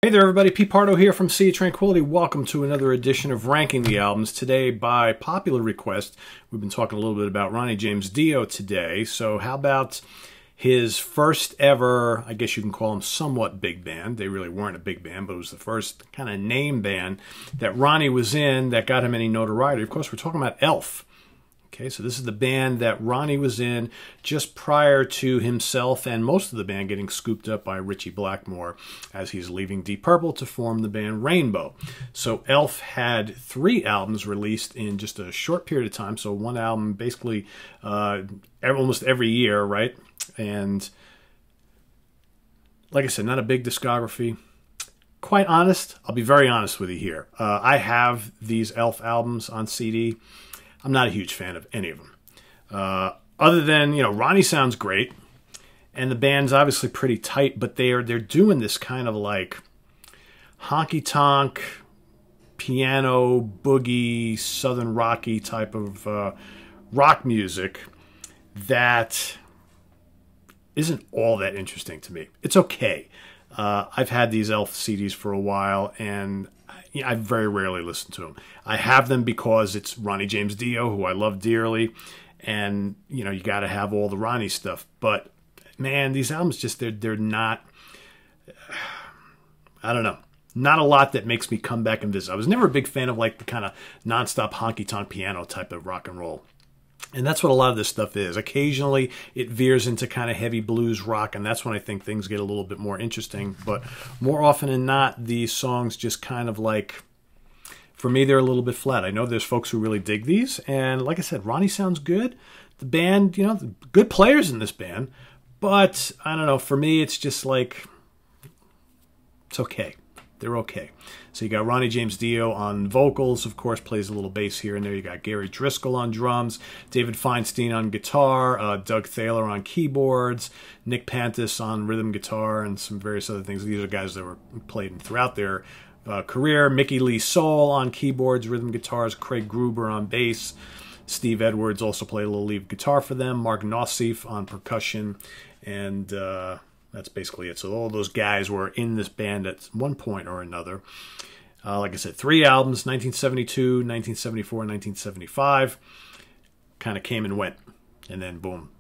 Hey there everybody, Pete Pardo here from Sea of Tranquility. Welcome to another edition of Ranking the Albums. Today, by popular request, we've been talking a little bit about Ronnie James Dio today. So how about his first ever, I guess you can call them somewhat big band. They really weren't a big band, but it was the first kind of name band that Ronnie was in that got him any notoriety. Of course, we're talking about Elf. Okay, so this is the band that Ronnie was in just prior to himself and most of the band getting scooped up by Ritchie Blackmore as he's leaving Deep Purple to form the band Rainbow. So Elf had 3 albums released in just a short period of time, so one album basically almost every year, right? And like I said, not a big discography. Quite honest, I'll be very honest with you here. I have these Elf albums on CD. I'm not a huge fan of any of them. Other than, Ronnie sounds great, and the band's obviously pretty tight, but they're doing this kind of like honky-tonk, piano, boogie, southern rocky type of rock music that isn't all that interesting to me. It's okay. I've had these Elf CDs for a while, and I very rarely listen to them. I have them because it's Ronnie James Dio, who I love dearly, and you got to have all the Ronnie stuff. But man, these albums just they're not. I don't know. Not a lot that makes me come back and visit. I was never a big fan of like the kind of nonstop honky tonk piano type of rock and roll. And that's what a lot of this stuff is. Occasionally, it veers into kind of heavy blues rock, and that's when I think things get a little bit more interesting. But more often than not, these songs just kind of like, for me, they're a little bit flat. I know there's folks who really dig these, and like I said, Ronnie sounds good. The band, good players in this band, but I don't know, for me, it's just like, it's okay. They're okay. So you got Ronnie James Dio on vocals, of course, plays a little bass here and there. You got Gary Driscoll on drums, David Feinstein on guitar, Doug Thaler on keyboards, Nick Pantis on rhythm guitar, and some various other things. These are guys that were played throughout their career. Mickey Lee Soul on keyboards, rhythm guitars, Craig Gruber on bass. Steve Edwards also played a little lead guitar for them. Mark Nossif on percussion, and that's basically it. So all those guys were in this band at one point or another. Like I said, 3 albums, 1972, 1974, and 1975. Kind of came and went. And then, boom,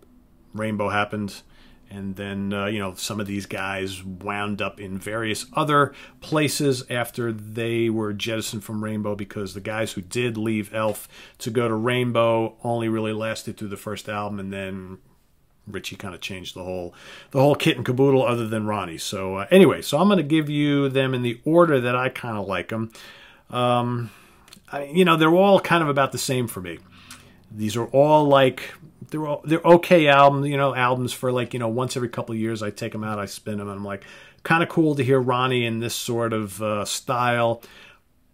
Rainbow happened. And then, some of these guys wound up in various other places after they were jettisoned from Rainbow, because the guys who did leave Elf to go to Rainbow only really lasted through the first album, and then Ritchie kind of changed the whole kit and caboodle, other than Ronnie. So anyway, so I'm going to give you them in the order that I kind of like them. They're all kind of about the same for me. These are all like, they're okay albums, albums for like, once every couple of years I take them out, I spin them, and I'm like, kind of cool to hear Ronnie in this sort of style.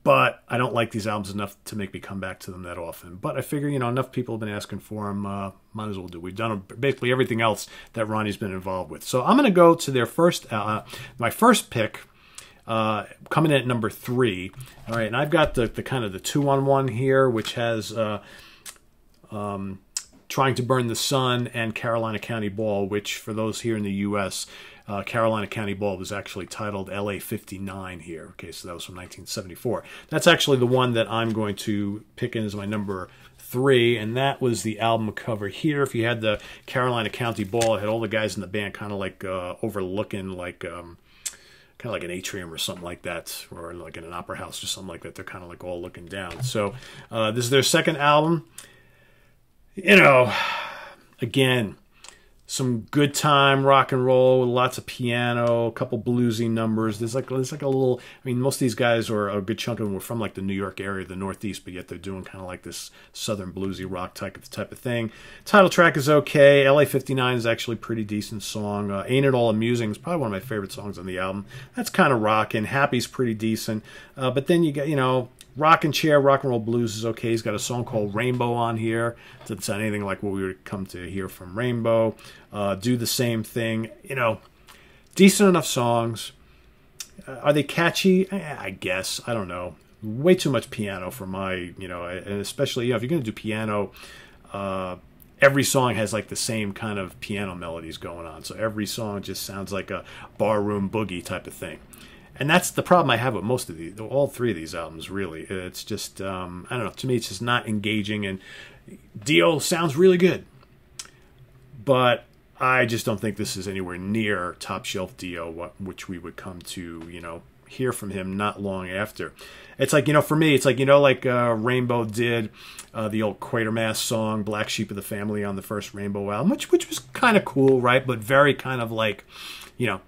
But I don't like these albums enough to make me come back to them that often. But I figure, enough people have been asking for them, might as well do. We've done basically everything else that Ronnie's been involved with. So I'm going to go to their first, my first pick, coming in at number 3. All right, and I've got the kind of the 2-on-1 here, which has Trying to Burn the Sun and Carolina County Ball, which for those here in the U.S., Carolina County Ball was actually titled LA 59 here. Okay, so that was from 1974. That's actually the one that I'm going to pick in as my number 3, and that was the album cover here. If you had the Carolina County Ball, it had all the guys in the band kind of like overlooking like kind of like an atrium or something like that, or like in an opera house or something like that. They're kind of like all looking down. So this is their second album. Again, some good time rock and roll, lots of piano, a couple bluesy numbers. There's like a little, most of these guys, or a good chunk of them, were from like the New York area, the Northeast, but yet they're doing kind of like this southern bluesy rock type of thing. Title track is okay. LA 59 is actually a pretty decent song. Ain't It All Amusing is probably one of my favorite songs on the album. That's kind of rockin'. Happy's pretty decent. But then you got, Rockin' Chair, Rock and Roll Blues is okay. He's got a song called Rainbow on here. Doesn't sound anything like what we would come to hear from Rainbow. Do the Same Thing. Decent enough songs. Are they catchy? I guess. I don't know. Way too much piano for my, and especially, if you're going to do piano, every song has like the same kind of piano melodies going on. So every song just sounds like a barroom boogie type of thing. And that's the problem I have with most of these, all three of these albums, really. It's just, I don't know, to me it's just not engaging, and Dio sounds really good. But I just don't think this is anywhere near top shelf Dio, which we would come to, you know, hear from him not long after. It's like, you know, for me, it's like, you know, like Rainbow did the old Quatermass song, Black Sheep of the Family, on the first Rainbow album, which was kind of cool, right? But very kind of like, you know,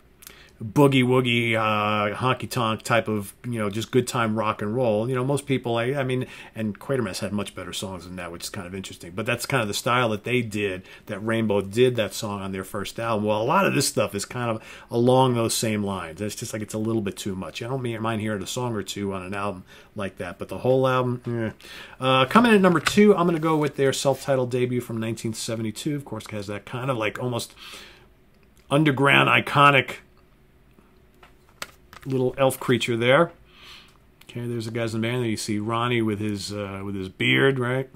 boogie woogie, honky tonk type of, you know, just good time rock and roll. You know, most people, I mean, and Quatermass had much better songs than that, which is kind of interesting. But that's kind of the style that they did, that Rainbow did that song on their first album. Well, a lot of this stuff is kind of along those same lines. It's just like it's a little bit too much. I don't mind hearing a song or two on an album like that, but the whole album, coming in at number 2, I'm going to go with their self-titled debut from 1972. Of course, it has that kind of like almost underground, iconic little elf creature there. Okay, there's the guys in the band. There you see Ronnie with his beard, right?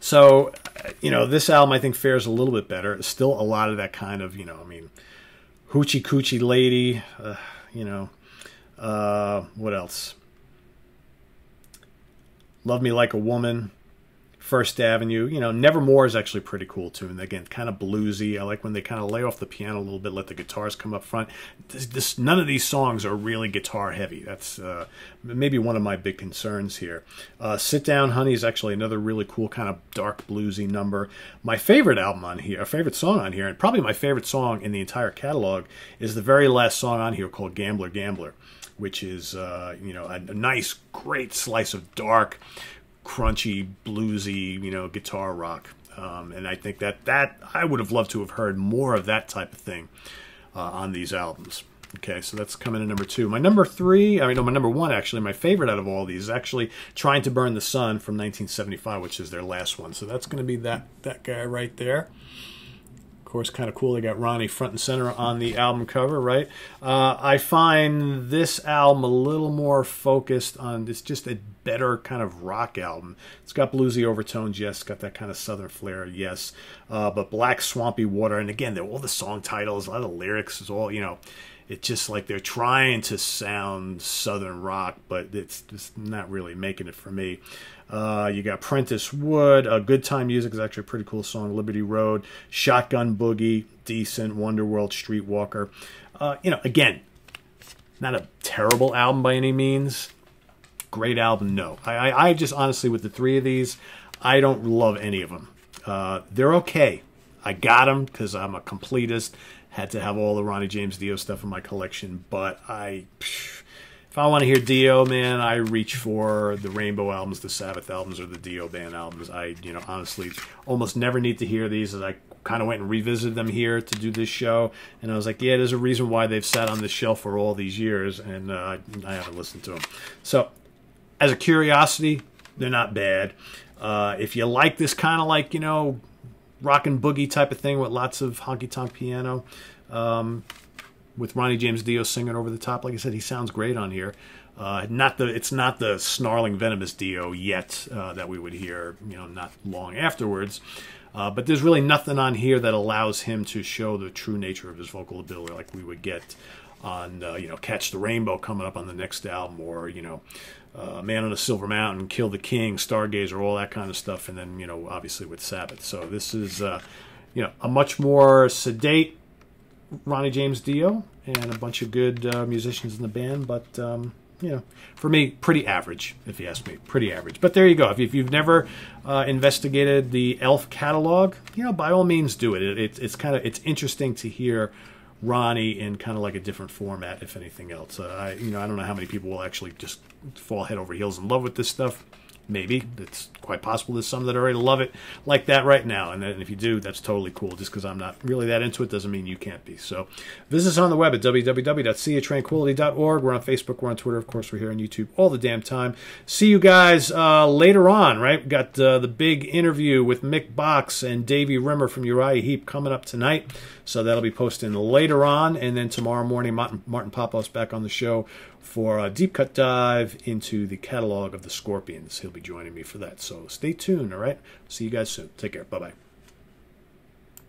So, you know, this album I think fares a little bit better. It's still a lot of that kind of, you know, I mean, hoochie coochie lady, you know, what else? Love Me Like a Woman, First Avenue, you know, Nevermore is actually pretty cool too. And again, kind of bluesy. I like when they kind of lay off the piano a little bit, let the guitars come up front. None of these songs are really guitar heavy. That's maybe one of my big concerns here. Sit Down Honey is actually another really cool kind of dark bluesy number. My favorite album on here, a favorite song on here, and probably my favorite song in the entire catalog, is the very last song on here called Gambler Gambler, which is, you know, a nice, great slice of dark, crunchy, bluesy, you know, guitar rock. And I think that I would have loved to have heard more of that type of thing on these albums. Okay, so that's coming in number 2. My number 3, I mean, no, my number 1, actually, my favorite out of all these is actually Trying to Burn the Sun from 1975, which is their last one. So that's going to be that guy right there. Of course, kind of cool. They got Ronnie front and center on the album cover, right? I find this album a little more focused on, it's just a better kind of rock album. It's got bluesy overtones, yes. It's got that kind of southern flair, yes. But Black Swampy Water, and again, all the song titles, a lot of lyrics is all, you know, it's just like they're trying to sound southern rock, but it's just not really making it for me. You got Prentice Wood, Good Time Music is actually a pretty cool song, Liberty Road, Shotgun Boogie, decent, Wonderworld, Streetwalker. You know, again, not a terrible album by any means. Great album, no. I just honestly, with the 3 of these, I don't love any of them. They're okay. I got them because I'm a completist. Had to have all the Ronnie James Dio stuff in my collection, but if I want to hear Dio, man, I reach for the Rainbow albums, the Sabbath albums, or the Dio Band albums. I, you know, honestly, almost never need to hear these, as I kind of went and revisited them here to do this show, and I was like, yeah, there's a reason why they've sat on this shelf for all these years, and I haven't listened to them. So, as a curiosity, they're not bad. If you like this kind of like, you know, rock and boogie type of thing with lots of honky-tonk piano, with Ronnie James Dio singing over the top. Like I said, he sounds great on here. It's not the snarling, venomous Dio yet that we would hear, you know, not long afterwards. But there's really nothing on here that allows him to show the true nature of his vocal ability, like we would get on, you know, Catch the Rainbow coming up on the next album, or, you know, Man on a Silver Mountain, Kill the King, Stargazer, all that kind of stuff, and then, you know, obviously with Sabbath. So this is, you know, a much more sedate Ronnie James Dio, and a bunch of good musicians in the band, but, you know, for me, pretty average, if you ask me, pretty average. But there you go. If you've never investigated the Elf catalog, you know, by all means do it. It's interesting to hear Ronnie in kind of like a different format, if anything else. I don't know how many people will actually just fall head over heels in love with this stuff. Maybe. It's quite possible there's some that already love it like that right now. And if you do, that's totally cool. Just because I'm not really that into it doesn't mean you can't be. So visit us on the web at www.seaotranquility.org. We're on Facebook. We're on Twitter. Of course, we're here on YouTube all the damn time. See you guys later on, right? We got the big interview with Mick Box and Davey Rimmer from Uriah Heep coming up tonight. So that'll be posting later on. And then tomorrow morning, Martin Popoff's back on the show for a deep cut dive into the catalog of the Scorpions. He'll be joining me for that. So stay tuned, all right? See you guys soon. Take care. Bye-bye.